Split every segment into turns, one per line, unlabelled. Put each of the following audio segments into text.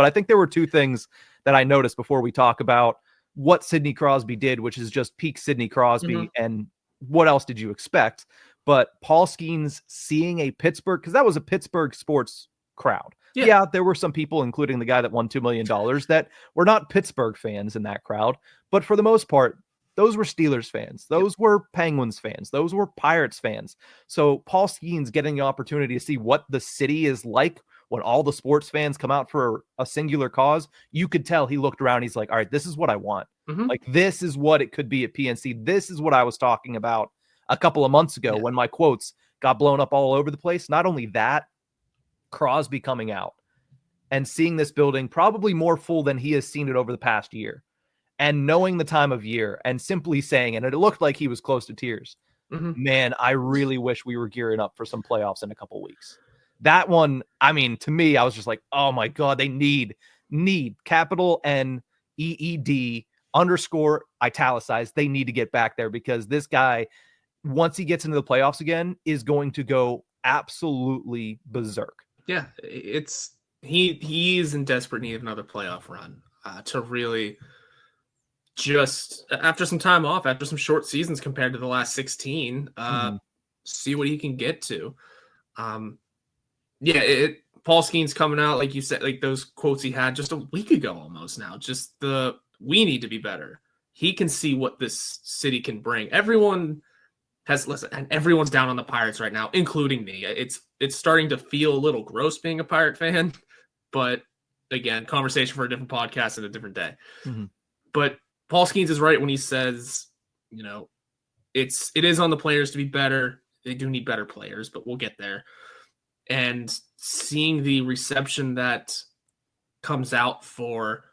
But I think there were two things that I noticed before we talk about what Sidney Crosby did, which is just peak Sidney Crosby, and what else did you expect? But Paul Skeens seeing a Pittsburgh, because that was a Pittsburgh sports crowd. Yeah, there were some people, including the guy that won $2 million, that were not Pittsburgh fans in that crowd. But for the most part, those were Steelers fans. Those were Penguins fans. Those were Pirates fans. So Paul Skeens getting the opportunity to see what the city is like when all the sports fans come out for a singular cause, you could tell he looked around. He's like, all right, this is what I want. Like, this is what it could be at PNC. This is what I was talking about a couple of months ago when my quotes got blown up all over the place. Not only that, Crosby coming out and seeing this building probably more full than he has seen it over the past year, and knowing the time of year and simply saying, and it looked like he was close to tears, man, I really wish we were gearing up for some playoffs in a couple weeks. That one, I mean, to me, I was just like, oh my God, they need capital NEED _ italicized. They need to get back there, because this guy, once he gets into the playoffs again, is going to go absolutely berserk.
Yeah, he is in desperate need of another playoff run to really just, after some time off, after some short seasons compared to the last 16, see what he can get to. Paul Skeens coming out, like you said, like those quotes he had just a week ago almost now, just we need to be better. He can see what this city can bring. Everyone has listened, and everyone's down on the Pirates right now, including me. It's starting to feel a little gross being a Pirate fan, but again, conversation for a different podcast and a different day. But Paul Skeens is right when he says, you know, it is on the players to be better. They do need better players, but we'll get there. And seeing the reception that comes out for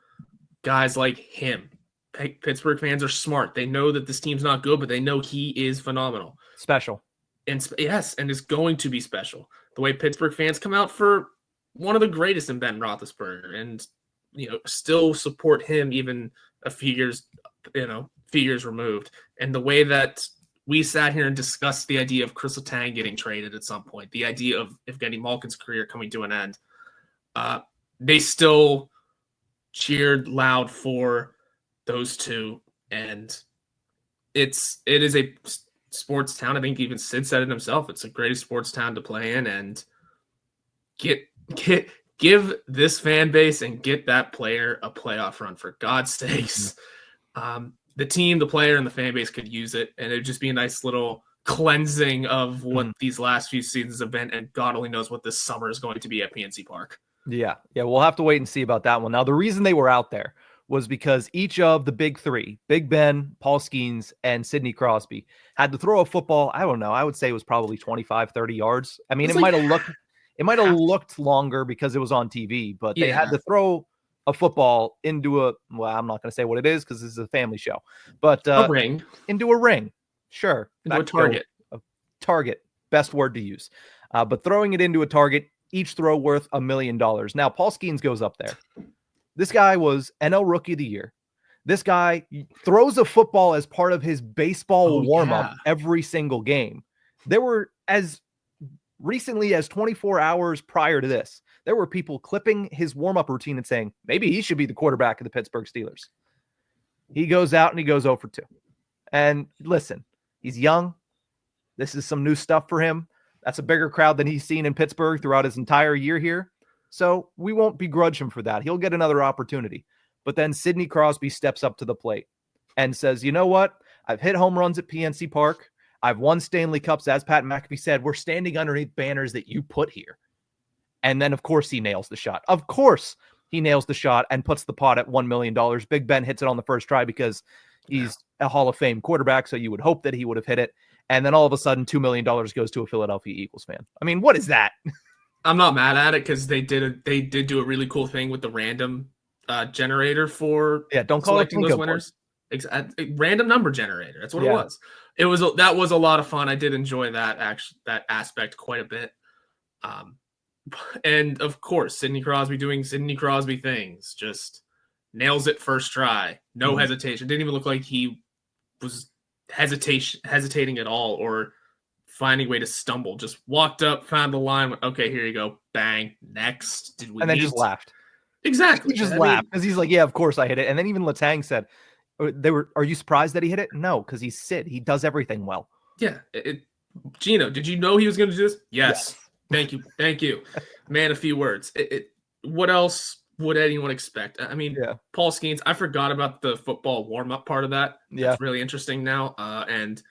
guys like him. Pittsburgh fans are smart. They know that this team's not good, but they know he is phenomenal.
Special.
And yes, and is going to be special. The way Pittsburgh fans come out for one of the greatest in Ben Roethlisberger, and still support him even a few years removed. And the way that we sat here and discussed the idea of Kris Letang getting traded at some point, the idea of Evgeni Malkin's career coming to an end, they still cheered loud for those two. And it is a sports town. I think even Sid said it himself. It's the greatest sports town to play in, and give this fan base and get that player a playoff run, for God's sakes. The team, the player, and the fan base could use it, and it'd just be a nice little cleansing of what these last few seasons have been, and God only knows what this summer is going to be at PNC Park. Yeah, we'll have to wait and see about that one. Now, the reason they were out there was because each of the big three, Big Ben, Paul Skeens, and Sidney Crosby, had to throw a football, I don't know, I would say it was probably 25, 30 yards. I mean, it might have looked longer because it was on TV, but they had to throw a football into I'm not going to say what it is because this is a family show, but a ring.
Into a ring. Sure.
Into a target.
A target. Best word to use. But throwing it into a target, each throw worth $1 million. Now, Paul Skeens goes up there. This guy was NL Rookie of the Year. This guy throws a football as part of his baseball warm-up every single game. There were, as recently as 24 hours prior to this, there were people clipping his warm-up routine and saying, maybe he should be the quarterback of the Pittsburgh Steelers. He goes out and he goes 0 for 2. And listen, he's young. This is some new stuff for him. That's a bigger crowd than he's seen in Pittsburgh throughout his entire year here. So we won't begrudge him for that. He'll get another opportunity. But then Sidney Crosby steps up to the plate and says, you know what? I've hit home runs at PNC Park. I've won Stanley Cups. As Pat McAfee said, we're standing underneath banners that you put here. And then, of course, he nails the shot. Of course, he nails the shot and puts the pot at $1 million. Big Ben hits it on the first try because he's a Hall of Fame quarterback, so you would hope that he would have hit it. And then all of a sudden, $2 million goes to a Philadelphia Eagles fan. I mean, what is that?
I'm not mad at it because they did do a really cool thing with the random generator for
don't call
selecting those winners. Random number generator. That's what it was. That was a lot of fun. I did enjoy that aspect quite a bit. And of course, Sidney Crosby doing Sidney Crosby things, just nails it first try. No hesitation. Didn't even look like he was hesitating at all or finding a way to stumble. Just walked up, found the line, went, okay, here you go, bang, next.
And then just laughed.
Exactly.
He just laughed because he's like, yeah, of course I hit it. And then even Letang said, are you surprised that he hit it? No, because he's Sid. He does everything well.
Yeah. Gino, did you know he was going to do this? Yes.
Yes.
Thank you. Thank you. Man, a few words. What else would anyone expect? I mean, Paul Skeens, I forgot about the football warm-up part of that.
Yeah.
That's really interesting now. And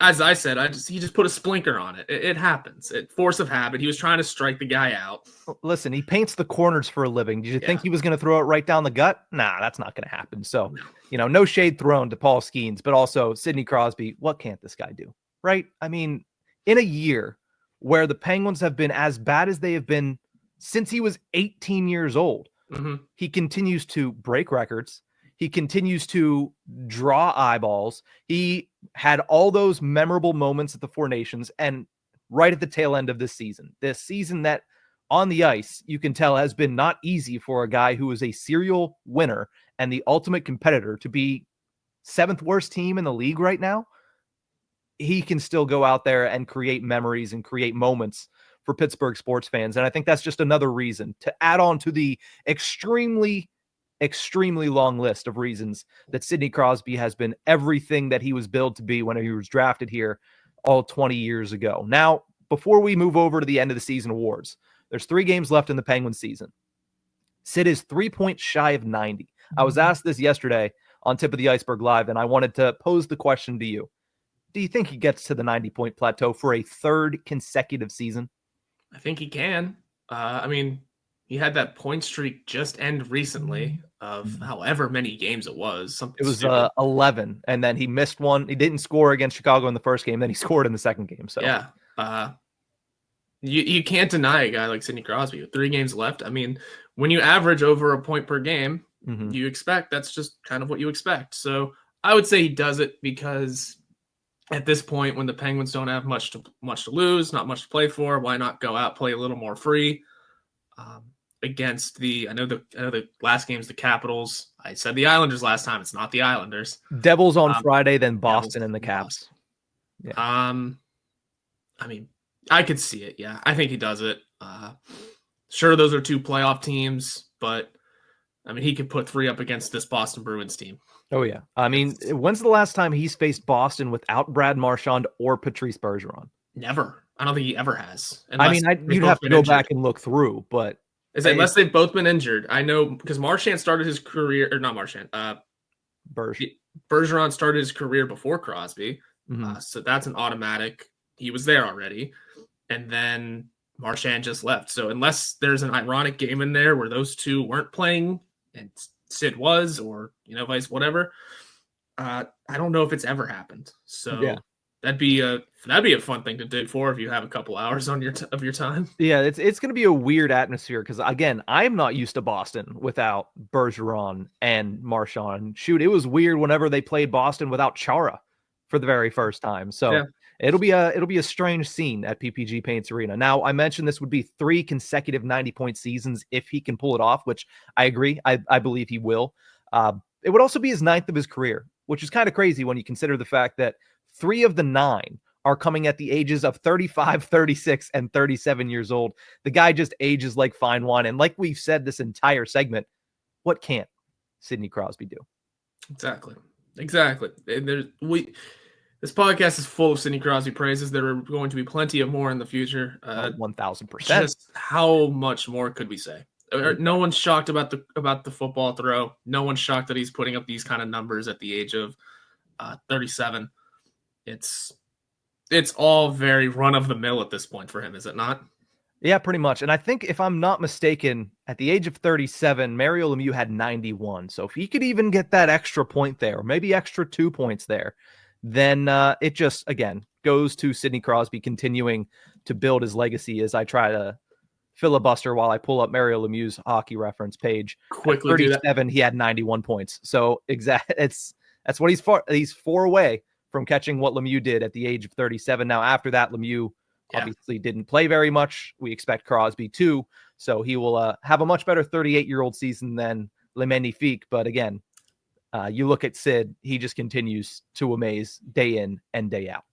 as I said, he just put a splinker on it. It happens. Force of habit. He was trying to strike the guy out.
Listen, he paints the corners for a living. Did you think he was going to throw it right down the gut? Nah, that's not going to happen. So, no shade thrown to Paul Skeens, but also Sidney Crosby. What can't this guy do? Right? I mean, in a year where the Penguins have been as bad as they have been since he was 18 years old, he continues to break records. He continues to draw eyeballs. He had all those memorable moments at the Four Nations and right at the tail end of this season that on the ice, you can tell has been not easy for a guy who is a serial winner and the ultimate competitor to be 7th worst team in the league right now. He can still go out there and create memories and create moments for Pittsburgh sports fans. And I think that's just another reason to add on to the extremely long list of reasons that Sidney Crosby has been everything that he was billed to be when he was drafted here all 20 years ago. Now, before we move over to the end of the season awards, there's 3 games left in the Penguins season. Sid is 3 points shy of 90. I was asked this yesterday on Tip of the Ice-Burgh Live, and I wanted to pose the question to you. Do you think he gets to the 90-point plateau for a 3rd consecutive season?
I think he can. I mean, he had that point streak just end recently of however many games it was. It
was 11, and then he missed one. He didn't score against Chicago in the first game. Then he scored in the second game. So
yeah, you can't deny a guy like Sidney Crosby with 3 games left. I mean, when you average over a point per game, you expect that's just kind of what you expect. So I would say he does it because at this point, when the Penguins don't have much to lose, not much to play for, why not go out, play a little more free? Against I know the last game's the Capitals. I said the Islanders last time. It's not the Islanders.
Devils on Friday, then Boston and the Caps.
Yeah. I mean, I could see it. Yeah, I think he does it. Sure, those are 2 playoff teams, but I mean, he could put 3 up against this Boston Bruins team.
Oh yeah. I mean, when's the last time he's faced Boston without Brad Marchand or Patrice Bergeron?
Never. I don't think he ever has.
I mean, you'd have to go back and look through, but
unless they've both been injured. I know because Marchand started his career, or not Marchand. Bergeron started his career before Crosby, so that's an automatic. He was there already, and then Marchand just left. So unless there's an ironic game in there where those 2 weren't playing and Sid was, or vice whatever, I don't know if it's ever happened. So that'd be a fun thing to dig for if you have a couple hours on of your time.
Yeah, it's going to be a weird atmosphere because again, I'm not used to Boston without Bergeron and Marchand. Shoot, it was weird whenever they played Boston without Chara for the very first time. So it'll be a strange scene at PPG Paints Arena. Now, I mentioned this would be 3 consecutive 90-point seasons if he can pull it off, which I agree. I believe he will. It would also be his 9th of his career, which is kind of crazy when you consider the fact that 3 of the 9 are coming at the ages of 35, 36, and 37 years old. The guy just ages like fine wine. And like we've said this entire segment, what can't Sidney Crosby do?
Exactly. This podcast is full of Sidney Crosby praises. There are going to be plenty of more in the future.
1,000%.
Just how much more could we say? No one's shocked about the football throw. No one's shocked that he's putting up these kind of numbers at the age of 37. It's all very run of the mill at this point for him, is it not?
Yeah, pretty much. And I think if I'm not mistaken, at the age of 37, Mario Lemieux had 91. So if he could even get that extra point there, or maybe extra 2 points there, then it just, again, goes to Sidney Crosby continuing to build his legacy as I try to filibuster while I pull up Mario Lemieux's hockey reference page.
Quickly,
at 37, he had 91 points. So that's what he's for. He's 4 away from catching what Lemieux did at the age of 37. Now, after that, Lemieux obviously didn't play very much. We expect Crosby to, so he will have a much better 38-year-old season than Le Magnifique. But again, you look at Sid, he just continues to amaze day in and day out.